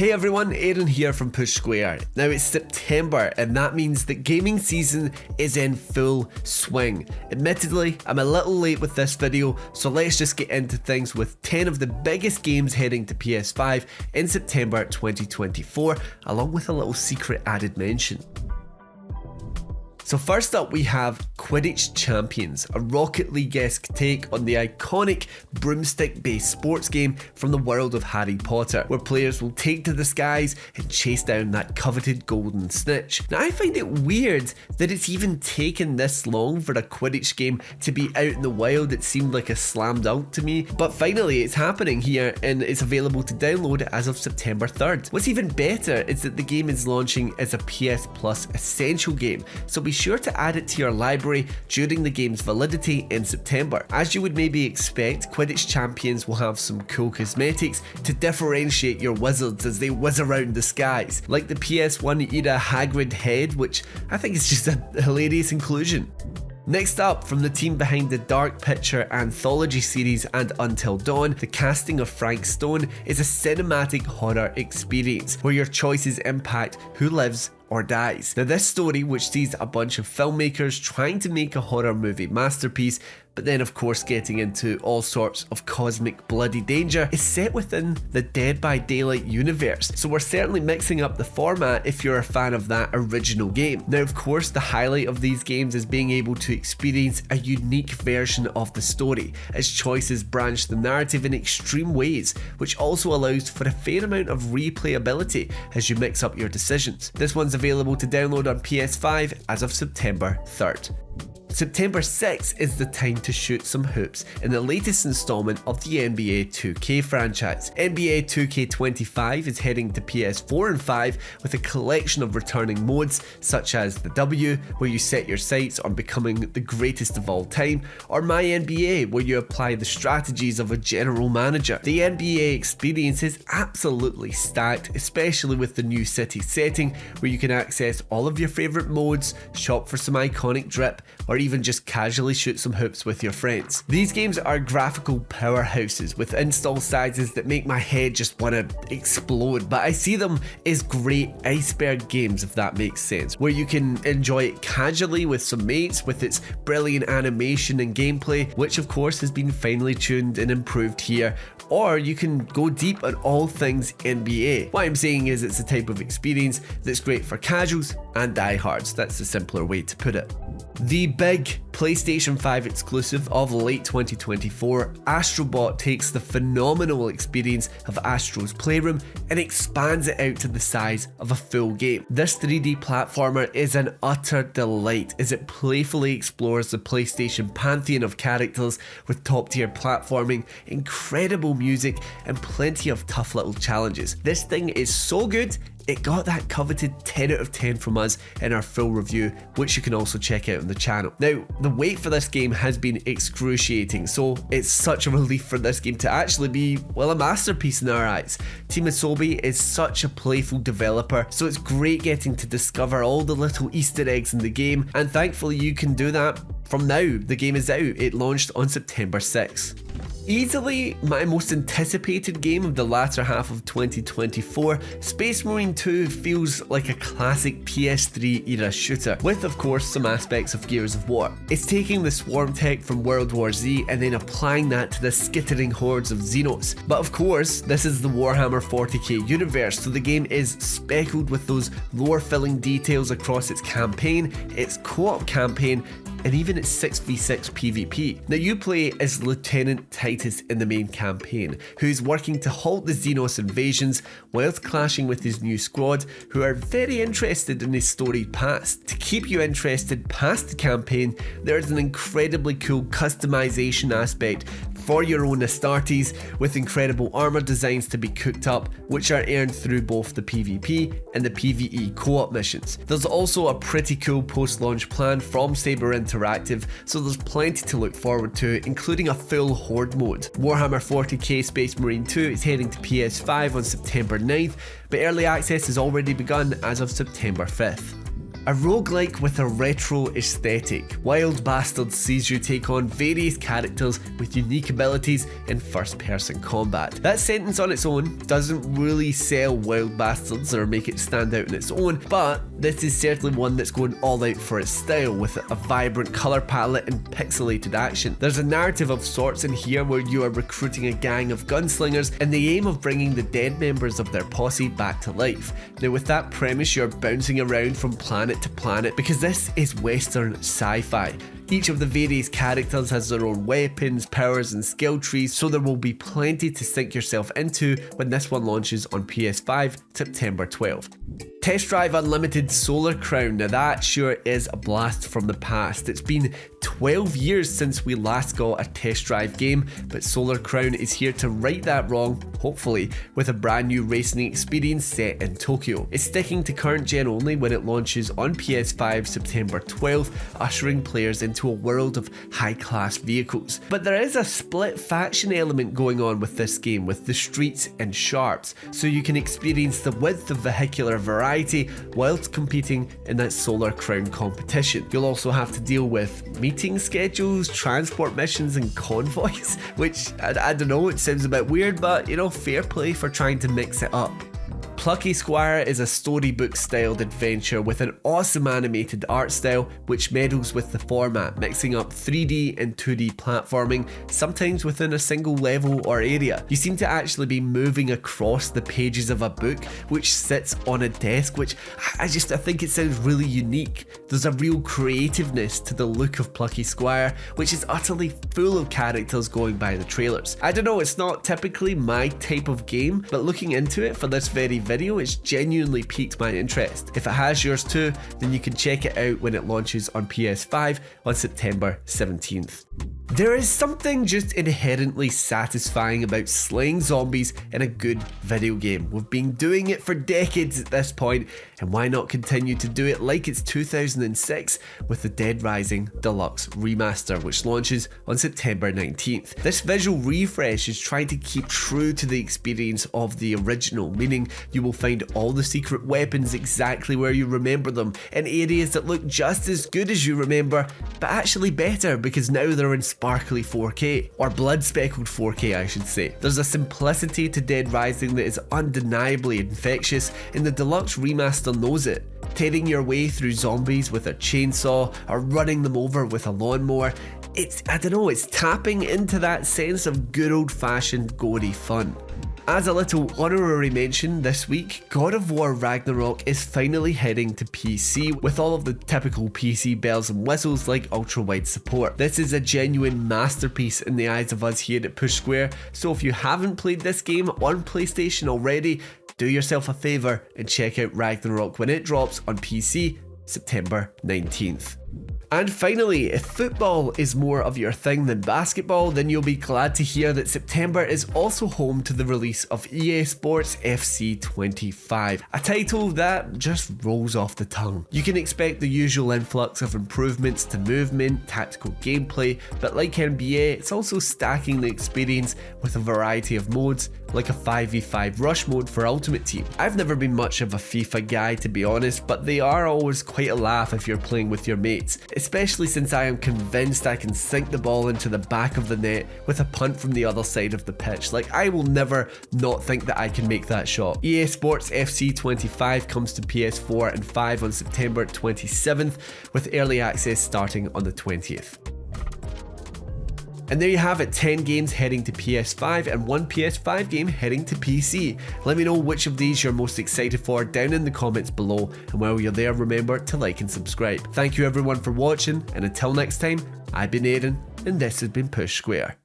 Hey everyone, Aaron here from Push Square. Now it's September and that means that gaming season is in full swing. Admittedly, I'm a little late with this video, so let's just get into things with 10 of the biggest games heading to PS5 in September 2024, along with a little secret added mention. So first up we have Quidditch Champions, a Rocket League-esque take on the iconic broomstick-based sports game from the world of Harry Potter, where players will take to the skies and chase down that coveted golden snitch. Now I find it weird that it's even taken this long for a Quidditch game to be out in the wild. It seemed like a slam dunk to me, but finally it's happening here and it's available to download as of September 3rd. What's even better is that the game is launching as a PS Plus Essential game, so be sure to add it to your library during the game's validity in September. As you would maybe expect, Quidditch Champions will have some cool cosmetics to differentiate your wizards as they whiz around the skies, like the PS1 era Hagrid head, which I think is just a hilarious inclusion. Next up, from the team behind the Dark Picture anthology series and Until Dawn, the casting of Frank Stone is a cinematic horror experience where your choices impact who lives or dies. Now this story, which sees a bunch of filmmakers trying to make a horror movie masterpiece, but then of course getting into all sorts of cosmic bloody danger, is set within the Dead by Daylight universe, so we're certainly mixing up the format if you're a fan of that original game. Now of course the highlight of these games is being able to experience a unique version of the story, as choices branch the narrative in extreme ways, which also allows for a fair amount of replayability as you mix up your decisions. This one's available to download on PS5 as of September 3rd. September 6th is the time to shoot some hoops in the latest installment of the NBA 2K franchise. NBA 2K25 is heading to PS4 and 5 with a collection of returning modes such as the W, where you set your sights on becoming the greatest of all time, or My NBA, where you apply the strategies of a general manager. The NBA experience is absolutely stacked, especially with the new city setting, where you can access all of your favourite modes, shop for some iconic drip, or even just casually shoot some hoops with your friends. These games are graphical powerhouses with install sizes that make my head just want to explode, but I see them as great iceberg games, if that makes sense, where you can enjoy it casually with some mates with its brilliant animation and gameplay, which of course has been finely tuned and improved here, or you can go deep on all things NBA. What I'm saying is it's a type of experience that's great for casuals and diehards. That's the simpler way to put it. The big PlayStation 5 exclusive of late 2024, Astro Bot takes the phenomenal experience of Astro's Playroom and expands it out to the size of a full game. This 3D platformer is an utter delight as it playfully explores the PlayStation pantheon of characters with top tier platforming, incredible music, and plenty of tough little challenges. This thing is so good, it got that coveted 10 out of 10 from us in our full review, which you can also check out on the channel. Now, the wait for this game has been excruciating, so it's such a relief for this game to actually be, well, a masterpiece in our eyes. Team Asobi is such a playful developer, so it's great getting to discover all the little Easter eggs in the game, and thankfully you can do that from now. The game is out. It launched on September 6th. Easily my most anticipated game of the latter half of 2024, Space Marine 2 feels like a classic PS3 era shooter, with of course some aspects of Gears of War. It's taking the swarm tech from World War Z and then applying that to the skittering hordes of Xenos. But of course, this is the Warhammer 40k universe, so the game is speckled with those lore-filling details across its campaign, its co-op campaign, and even its 6v6 PvP. Now you play as Lieutenant Titus in the main campaign, who's working to halt the Xenos invasions whilst clashing with his new squad, who are very interested in his storied past. To keep you interested past the campaign, there's an incredibly cool customization aspect for your own Astartes, with incredible armor designs to be cooked up, which are earned through both the PvP and the PvE co-op missions. There's also a pretty cool post-launch plan from Saber Interactive, so there's plenty to look forward to, including a full horde mode. Warhammer 40k Space Marine 2 is heading to PS5 on September 9th, but early access has already begun as of September 5th. A roguelike with a retro aesthetic, Wild Bastards sees you take on various characters with unique abilities in first-person combat. That sentence on its own doesn't really sell Wild Bastards or make it stand out on its own, but this is certainly one that's going all out for its style with a vibrant colour palette and pixelated action. There's a narrative of sorts in here where you are recruiting a gang of gunslingers in the aim of bringing the dead members of their posse back to life. Now with that premise, you're bouncing around from planet to planet because this is Western sci-fi. Each of the various characters has their own weapons, powers and skill trees, so there will be plenty to sink yourself into when this one launches on PS5 September 12th. Test Drive Unlimited Solar Crown, now that sure is a blast from the past. It's been 12 years since we last got a test drive game, but Solar Crown is here to right that wrong, hopefully, with a brand new racing experience set in Tokyo. It's sticking to current gen only when it launches on PS5 September 12th, ushering players into a world of high-class vehicles. But there is a split faction element going on with this game, with the streets and sharps, so you can experience the width of vehicular variety whilst competing in that Solar Crown competition. You'll also have to deal with meeting schedules, transport missions and convoys, which I don't know, it sounds a bit weird, but you know, fair play for trying to mix it up. Plucky Squire is a storybook styled adventure with an awesome animated art style which meddles with the format, mixing up 3D and 2D platforming, sometimes within a single level or area. You seem to actually be moving across the pages of a book which sits on a desk, which I think it sounds really unique. There's a real creativeness to the look of Plucky Squire, which is utterly full of characters going by the trailers. I don't know, it's not typically my type of game, but looking into it for this very video, it's genuinely piqued my interest. If it has yours too, then you can check it out when it launches on PS5 on September 17th. There is something just inherently satisfying about slaying zombies in a good video game. We've been doing it for decades at this point, and why not continue to do it like it's 2006 with the Dead Rising Deluxe Remaster, which launches on September 19th. This visual refresh is trying to keep true to the experience of the original, meaning you will find all the secret weapons exactly where you remember them, in areas that look just as good as you remember, but actually better because now they're in sparkly 4K, or blood speckled 4K I should say. There's a simplicity to Dead Rising that is undeniably infectious, and the Deluxe Remaster knows it. Tearing your way through zombies with a chainsaw, or running them over with a lawnmower, it's tapping into that sense of good old fashioned gory fun. As a little honorary mention this week, God of War Ragnarok is finally heading to PC with all of the typical PC bells and whistles like ultra-wide support. This is a genuine masterpiece in the eyes of us here at Push Square, so if you haven't played this game on PlayStation already, do yourself a favour and check out Ragnarok when it drops on PC September 19th. And finally, if football is more of your thing than basketball, then you'll be glad to hear that September is also home to the release of EA Sports FC 25, a title that just rolls off the tongue. You can expect the usual influx of improvements to movement, tactical gameplay, but like NBA, it's also stacking the experience with a variety of modes, like a 5v5 rush mode for Ultimate Team. I've never been much of a FIFA guy to be honest, but they are always quite a laugh if you're playing with your mates, especially since I am convinced I can sink the ball into the back of the net with a punt from the other side of the pitch. Like, I will never not think that I can make that shot. EA Sports FC 25 comes to PS4 and 5 on September 27th, with early access starting on the 20th. And there you have it, 10 games heading to PS5 and 1 PS5 game heading to PC. Let me know which of these you're most excited for down in the comments below, and while you're there, remember to like and subscribe. Thank you everyone for watching, and until next time, I've been Aaron, and this has been Push Square.